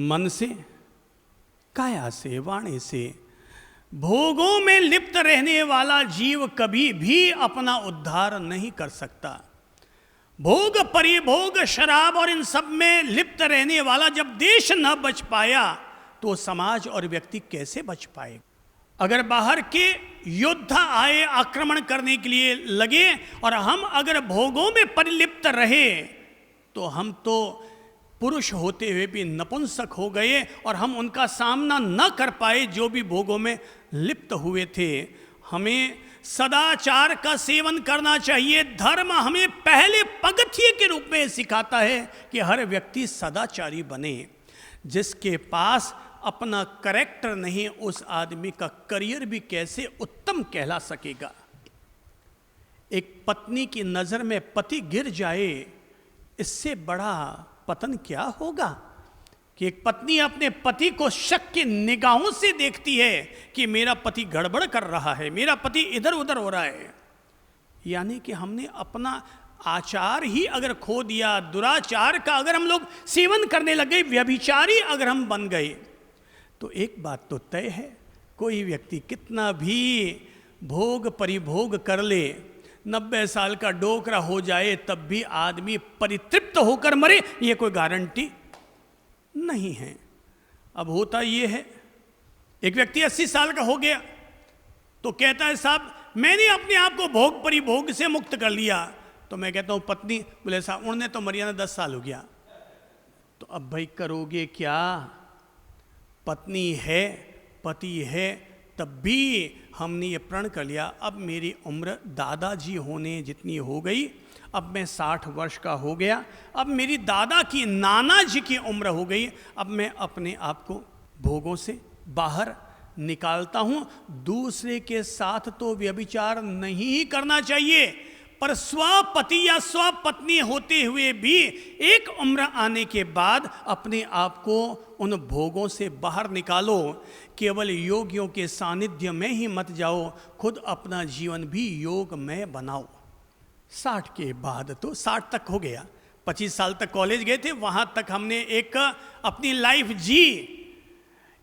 मन से, काया से, वाणी से भोगों में लिप्त रहने वाला जीव कभी भी अपना उद्धार नहीं कर सकता। भोग, परिभोग, शराब और इन सब में लिप्त रहने वाला जब देश न बच पाया तो समाज और व्यक्ति कैसे बच पाएगा? अगर बाहर के योद्धा आए आक्रमण करने के लिए लगे और हम अगर भोगों में परिलिप्त रहे तो हम तो पुरुष होते हुए भी नपुंसक हो गए और हम उनका सामना न कर पाए जो भी भोगों में लिप्त हुए थे। हमें सदाचार का सेवन करना चाहिए। धर्म हमें पहले पगथिये के रूप में सिखाता है कि हर व्यक्ति सदाचारी बने। जिसके पास अपना कैरेक्टर नहीं, उस आदमी का करियर भी कैसे उत्तम कहला सकेगा। एक पत्नी की नजर में पति गिर जाए, इससे बड़ा पतन क्या होगा? कि एक पत्नी अपने पति को शक की निगाहों से देखती है कि मेरा पति गड़बड़ कर रहा है, मेरा पति इधर उधर हो रहा है। यानी कि हमने अपना आचार ही अगर खो दिया, दुराचार का अगर हम लोग सेवन करने लग गए, व्यभिचारी अगर हम बन गए, तो एक बात तो तय है, कोई व्यक्ति कितना भी भोग परिभोग कर ले, 90 साल का डोकरा हो जाए, तब भी आदमी परितृप्त होकर मरे, ये कोई गारंटी नहीं है। अब होता ये है, एक व्यक्ति 80 साल का हो गया तो कहता है साहब मैंने अपने आप को भोग परिभोग से मुक्त कर लिया। तो मैं कहता हूँ पत्नी, बोले साहब उन्होंने तो मरियाना 10 साल हो गया। तो अब भाई करोगे क्या? पत्नी है, पति है, तब भी हमने ये प्रण कर लिया अब मेरी उम्र दादाजी होने जितनी हो गई, अब मैं 60 वर्ष का हो गया, अब मेरी दादा की, नाना जी की उम्र हो गई, अब मैं अपने आप को भोगों से बाहर निकालता हूं। दूसरे के साथ तो व्यभिचार नहीं करना चाहिए, पर स्वपति या स्वपत्नी होते हुए भी एक उम्र आने के बाद अपने आप को उन भोगों से बाहर निकालो। केवल योगियों के सानिध्य में ही मत जाओ, खुद अपना जीवन भी योग में बनाओ। 60 के बाद तो 60 तक हो गया, 25 साल तक कॉलेज गए थे, वहां तक हमने एक अपनी लाइफ जी,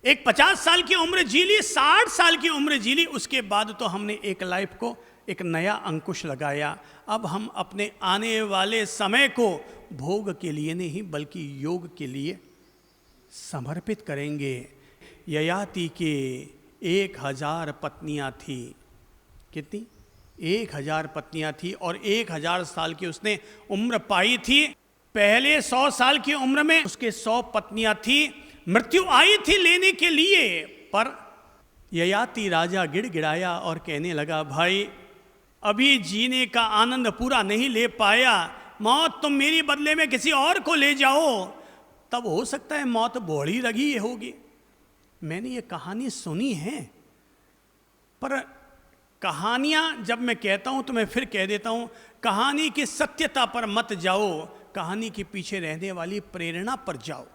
एक 50 साल की उम्र जी ली, 60 साल की उम्र जी ली, उसके बाद तो हमने एक लाइफ को एक नया अंकुश लगाया। अब हम अपने आने वाले समय को भोग के लिए नहीं बल्कि योग के लिए समर्पित करेंगे। ययाति के 1000 पत्नियां थी। कितनी? 1000 पत्नियां थी और 1000 साल की उसने उम्र पाई थी। पहले 100 साल की उम्र में उसके 100 पत्नियां थी। मृत्यु आई थी लेने के लिए, पर ययाति राजा गिड़गिड़ाया और कहने लगा भाई अभी जीने का आनंद पूरा नहीं ले पाया, मौत तुम मेरी बदले में किसी और को ले जाओ, तब हो सकता है मौत बड़ी लगी होगी। मैंने ये कहानी सुनी है, पर कहानियां जब मैं कहता हूं तो मैं फिर कह देता हूं, कहानी की सत्यता पर मत जाओ, कहानी के पीछे रहने वाली प्रेरणा पर जाओ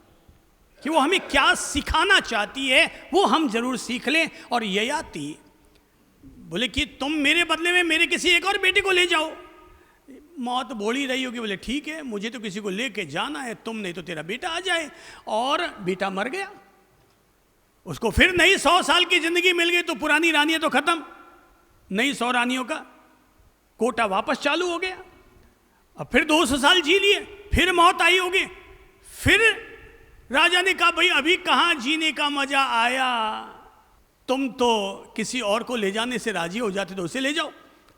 कि वो हमें क्या सिखाना चाहती है, वो हम जरूर सीख लें। और ययाति बोले कि तुम मेरे बदले में मेरे किसी एक और बेटे को ले जाओ, मौत बोली रही होगी, बोले ठीक है मुझे तो किसी को लेके जाना है, तुम नहीं तो तेरा बेटा आ जाए। और बेटा मर गया, उसको फिर नई 100 साल की जिंदगी मिल गई, तो पुरानी रानियां तो खत्म, नई 100 रानियों का कोटा वापस चालू हो गया। अब फिर 200 साल जी लिए, फिर मौत आई होगी, फिर राजा ने कहा भाई अभी कहां जीने का मजा आया, तुम तो किसी और को ले जाने से राजी हो जाते तो उसे ले जाओ।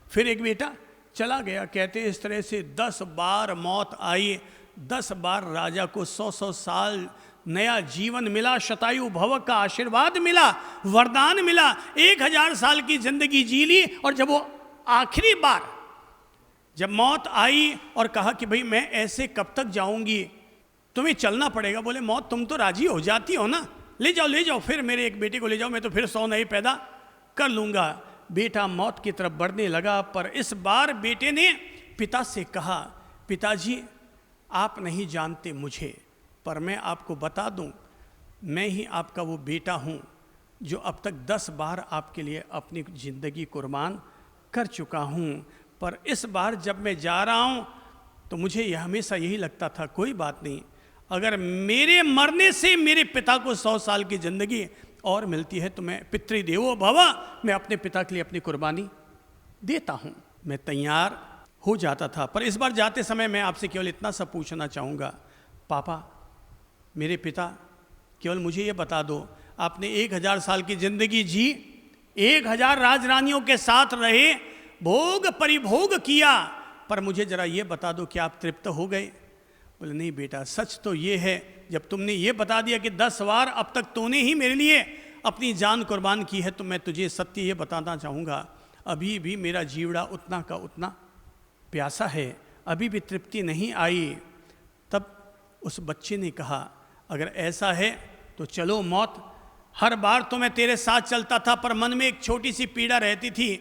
फिर एक बेटा चला गया। कहते इस तरह से 10 बार मौत आई, 10 बार राजा को 100 साल नया जीवन मिला, शतायु भव का आशीर्वाद मिला, वरदान मिला, 1000 साल की जिंदगी जी ली। और जब वो आखिरी बार जब मौत आई और कहा कि भाई मैं ऐसे कब तक जाऊंगी, तुम्हें चलना पड़ेगा, बोले मौत तुम तो राजी हो जाती हो ना, ले जाओ ले जाओ, फिर मेरे एक बेटे को ले जाओ, मैं तो फिर 100 नए पैदा कर लूंगा। बेटा मौत की तरफ बढ़ने लगा, पर इस बार बेटे ने पिता से कहा पिताजी आप नहीं जानते मुझे, पर मैं आपको बता दूं, मैं ही आपका वो बेटा हूं जो अब तक 10 बार आपके लिए अपनी ज़िंदगी कुर्बान कर चुका हूं। पर इस बार जब मैं जा रहा हूं तो मुझे यह हमेशा यही लगता था कोई बात नहीं, अगर मेरे मरने से मेरे पिता को 100 साल की जिंदगी और मिलती है तो मैं पितृदेवो भव, मैं अपने पिता के लिए अपनी कुर्बानी देता हूं। मैं तैयार हो जाता था। पर इस बार जाते समय मैं आपसे केवल इतना सा पूछना चाहूँगा, पापा, मेरे पिता, केवल मुझे ये बता दो, आपने 1000 साल की जिंदगी जी, 1000 राजरानियों के साथ रहे, भोग परिभोग किया, पर मुझे जरा ये बता दो कि आप तृप्त हो गए? बोले नहीं बेटा, सच तो ये है, जब तुमने ये बता दिया कि 10 बार अब तक तूने ही मेरे लिए अपनी जान कुर्बान की है, तो मैं तुझे सत्य ये बताना चाहूँगा, अभी भी मेरा जीवड़ा उतना का उतना प्यासा है, अभी भी तृप्ति नहीं आई। तब उस बच्चे ने कहा, अगर ऐसा है तो चलो मौत, हर बार तो मैं तेरे साथ चलता था, पर मन में एक छोटी सी पीड़ा रहती थी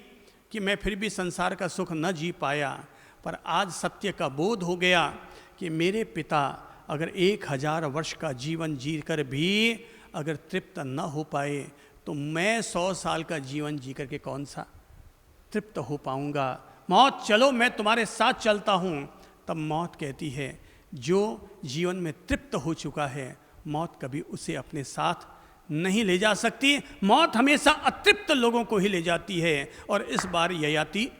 कि मैं फिर भी संसार का सुख न जी पाया। पर आज सत्य का बोध हो गया कि मेरे पिता अगर 1000 वर्ष का जीवन जी कर भी अगर तृप्त न हो पाए, तो मैं 100 साल का जीवन जी कर के कौन सा तृप्त हो पाऊंगा। मौत चलो मैं तुम्हारे साथ चलता हूँ। तब मौत कहती है, जो जीवन में तृप्त हो चुका है, मौत कभी उसे अपने साथ नहीं ले जा सकती। मौत हमेशा अतृप्त लोगों को ही ले जाती है। और इस बार ययाति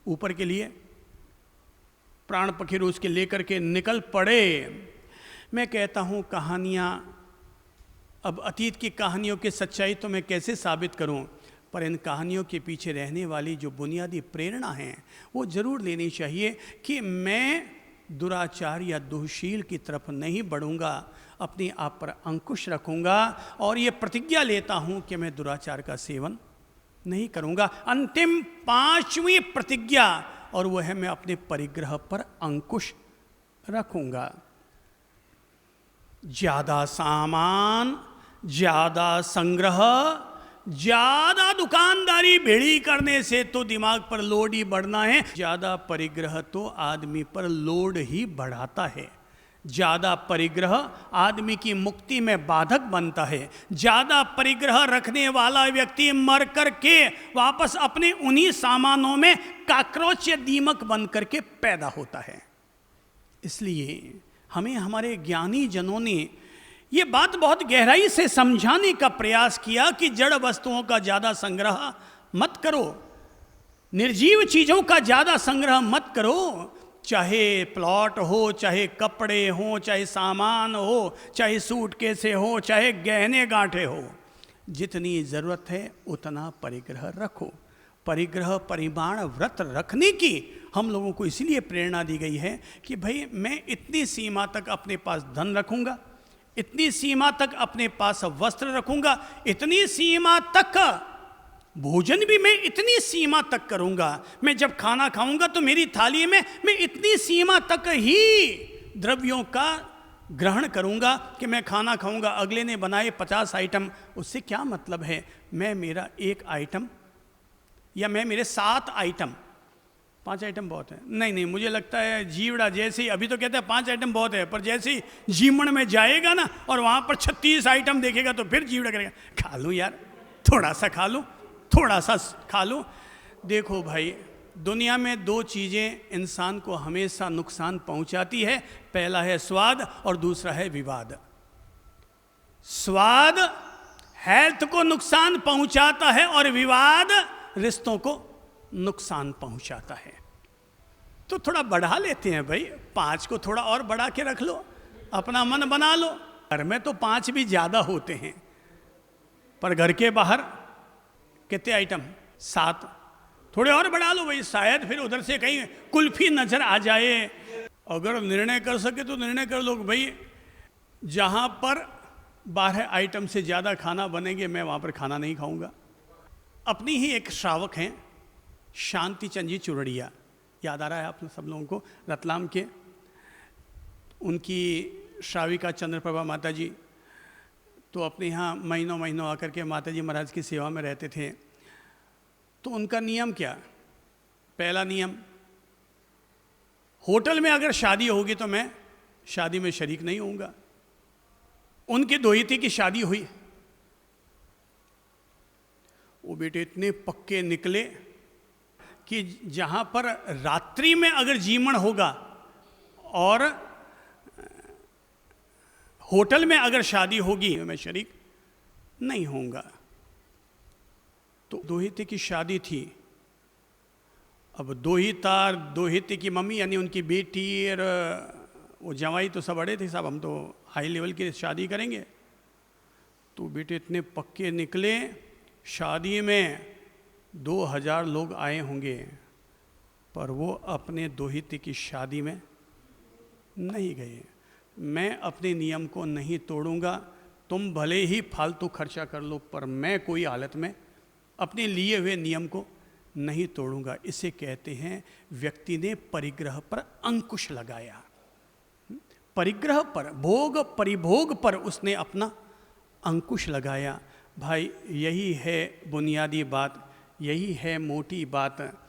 ऊपर के लिए प्राण पखेरु उसके लेकर के निकल पड़े। मैं कहता हूँ कहानियाँ, अब अतीत की कहानियों की सच्चाई तो मैं कैसे साबित करूँ, पर इन कहानियों के पीछे रहने वाली जो बुनियादी प्रेरणा है वो जरूर लेनी चाहिए कि मैं दुराचार या दुःशील की तरफ नहीं बढ़ूंगा, अपने आप पर अंकुश रखूंगा और ये प्रतिज्ञा लेता हूं कि मैं दुराचार का सेवन नहीं करूंगा। अंतिम 5वीं प्रतिज्ञा, और वो है मैं अपने परिग्रह पर अंकुश रखूंगा। ज्यादा सामान, ज्यादा संग्रह, ज्यादा दुकानदारी भेड़ी करने से तो दिमाग पर लोड ही बढ़ना है। ज्यादा परिग्रह तो आदमी पर लोड ही बढ़ाता है। ज्यादा परिग्रह आदमी की मुक्ति में बाधक बनता है। ज्यादा परिग्रह रखने वाला व्यक्ति मर करके वापस अपने उन्हीं सामानों में काकरोच या दीमक बन करके पैदा होता है। इसलिए हमें हमारे ज्ञानी जनों ने ये बात बहुत गहराई से समझाने का प्रयास किया कि जड़ वस्तुओं का ज़्यादा संग्रह मत करो, निर्जीव चीज़ों का ज़्यादा संग्रह मत करो, चाहे प्लॉट हो, चाहे कपड़े हो, चाहे सामान हो, चाहे सूटकेसे हो, चाहे गहने गांठे हो, जितनी ज़रूरत है उतना परिग्रह रखो। परिग्रह परिमाण व्रत रखने की हम लोगों को इसलिए प्रेरणा दी गई है कि भाई मैं इतनी सीमा तक अपने पास धन रखूँगा, इतनी सीमा तक अपने पास वस्त्र रखूंगा, इतनी सीमा तक भोजन भी मैं इतनी सीमा तक करूंगा। मैं जब खाना खाऊंगा तो मेरी थाली में मैं इतनी सीमा तक ही द्रव्यों का ग्रहण करूंगा कि मैं खाना खाऊंगा। अगले ने बनाए 50 आइटम, उससे क्या मतलब है? मैं मेरा 1 आइटम या मैं मेरे 7 आइटम, 5 आइटम बहुत है। नहीं, मुझे लगता है जीवड़ा जैसे ही, अभी तो कहते हैं 5 आइटम बहुत है, पर जैसे ही जीवण में जाएगा ना और वहाँ पर 36 आइटम देखेगा तो फिर जीवड़ा करेगा, खा लूँ यार, थोड़ा सा खा लूँ, थोड़ा सा खा लूँ। देखो भाई, दुनिया में 2 चीज़ें इंसान को हमेशा नुकसान पहुँचाती है। पहला है स्वाद और दूसरा है विवाद। स्वाद हेल्थ को नुकसान पहुँचाता है और विवाद रिश्तों को नुकसान पहुंचाता है। तो थोड़ा बढ़ा लेते हैं भाई, 5 को थोड़ा और बढ़ा के रख लो, अपना मन बना लो। घर में तो 5 भी ज़्यादा होते हैं, पर घर के बाहर कितने आइटम? 7। थोड़े और बढ़ा लो भाई, शायद फिर उधर से कहीं कुल्फी नजर आ जाए। अगर निर्णय कर सके तो निर्णय कर लो भाई, जहाँ पर 12 आइटम से ज़्यादा खाना बनेंगे मैं वहाँ पर खाना नहीं खाऊंगा। अपनी ही एक श्रावक हैं शांति चंद जी चुरड़िया, याद आ रहा है आप सब लोगों को, रतलाम के। उनकी श्राविका चंद्रप्रभा माता जी तो अपने यहाँ महीनों आकर के माता जी महाराज की सेवा में रहते थे। तो उनका नियम क्या? पहला नियम, होटल में अगर शादी होगी तो मैं शादी में शरीक नहीं होऊंगा। उनके दोहिते की शादी हुई, वो बेटे इतने पक्के निकले कि जहाँ पर रात्रि में अगर जीवन होगा और होटल में अगर शादी होगी मैं शरीक नहीं होऊंगा। तो दोहिते की शादी थी। अब दोहिते की मम्मी यानी उनकी बेटी और वो जवाई तो सब बड़े थे, साहब हम तो हाई लेवल की शादी करेंगे। तो बेटे इतने पक्के निकले, शादी में 2000 लोग आए होंगे, पर वो अपने दोहिते की शादी में नहीं गए। मैं अपने नियम को नहीं तोड़ूंगा, तुम भले ही फालतू खर्चा कर लो, पर मैं कोई हालत में अपने लिए हुए नियम को नहीं तोड़ूंगा। इसे कहते हैं व्यक्ति ने परिग्रह पर अंकुश लगाया। परिग्रह पर, भोग परिभोग पर उसने अपना अंकुश लगाया। भाई यही है बुनियादी बात, यही है मोटी बात।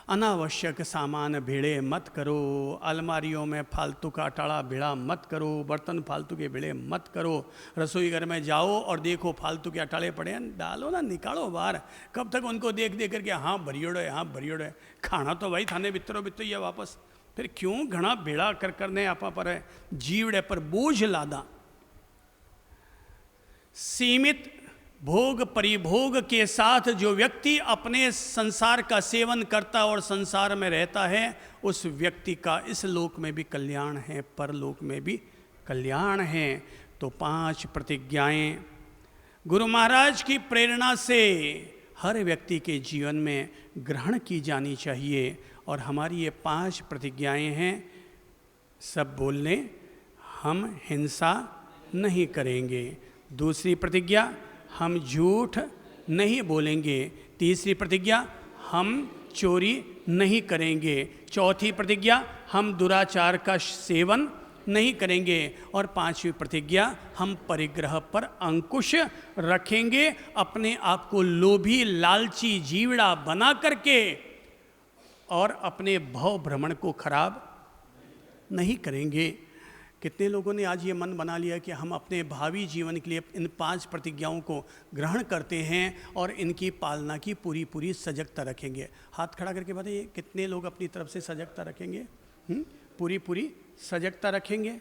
अनावश्यक सामान भिड़े मत करो, अलमारियों में फालतू का टाड़ा भिड़ा मत करो, बर्तन फालतू के भिड़े मत करो। रसोई घर में जाओ और देखो फालतू के अटाड़े पड़े हैं, डालो ना, निकालो बाहर। कब तक उनको देख देख करके हाँ भरियोड़ है, हाँ भरियोड़ है। खाना तो भाई थाने बितरो बितो ये वापस, फिर क्यों घना भिड़ा कर करने आपा पर है, जीवड़े पर बोझ लादा। सीमित भोग परिभोग के साथ जो व्यक्ति अपने संसार का सेवन करता और संसार में रहता है, उस व्यक्ति का इस लोक में भी कल्याण है, परलोक में भी कल्याण है। तो 5 प्रतिज्ञाएं गुरु महाराज की प्रेरणा से हर व्यक्ति के जीवन में ग्रहण की जानी चाहिए। और हमारी ये 5 प्रतिज्ञाएं हैं, सब बोल लें, हम हिंसा नहीं करेंगे। दूसरी प्रतिज्ञा, हम झूठ नहीं बोलेंगे। तीसरी प्रतिज्ञा, हम चोरी नहीं करेंगे। चौथी प्रतिज्ञा, हम दुराचार का सेवन नहीं करेंगे। और 5वीं प्रतिज्ञा, हम परिग्रह पर अंकुश रखेंगे, अपने आप को लोभी लालची जीवड़ा बना करके, और अपने भव भ्रमण को खराब नहीं करेंगे। कितने लोगों ने आज ये मन बना लिया कि हम अपने भावी जीवन के लिए इन 5 प्रतिज्ञाओं को ग्रहण करते हैं और इनकी पालना की पूरी पूरी सजगता रखेंगे। हाथ खड़ा करके बताइए, कितने लोग अपनी तरफ से सजगता रखेंगे? पूरी पूरी सजगता रखेंगे।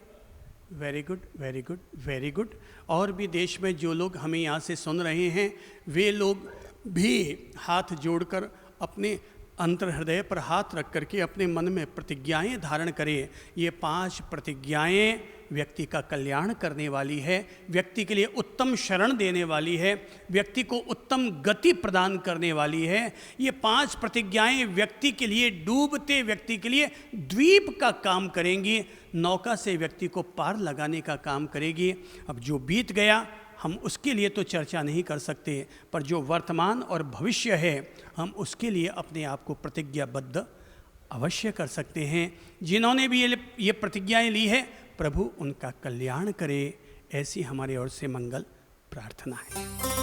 Very good, very good, very good. और भी देश में जो लोग हमें यहाँ से सुन रहे हैं, वे लोग भी हाथ जोड़कर अपने अंतर हृदय पर हाथ रख करके अपने मन में प्रतिज्ञाएं धारण करें। ये 5 प्रतिज्ञाएं व्यक्ति का कल्याण करने वाली है, व्यक्ति के लिए उत्तम शरण देने वाली है, व्यक्ति को उत्तम गति प्रदान करने वाली है। ये 5 प्रतिज्ञाएं व्यक्ति के लिए, डूबते व्यक्ति के लिए द्वीप का काम करेंगी, नौका से व्यक्ति को पार लगाने का काम करेगी। अब जो बीत गया हम उसके लिए तो चर्चा नहीं कर सकते, पर जो वर्तमान और भविष्य है हम उसके लिए अपने आप को प्रतिज्ञाबद्ध अवश्य कर सकते हैं। जिन्होंने भी ये प्रतिज्ञाएं ली है, प्रभु उनका कल्याण करे, ऐसी हमारे ओर से मंगल प्रार्थना है।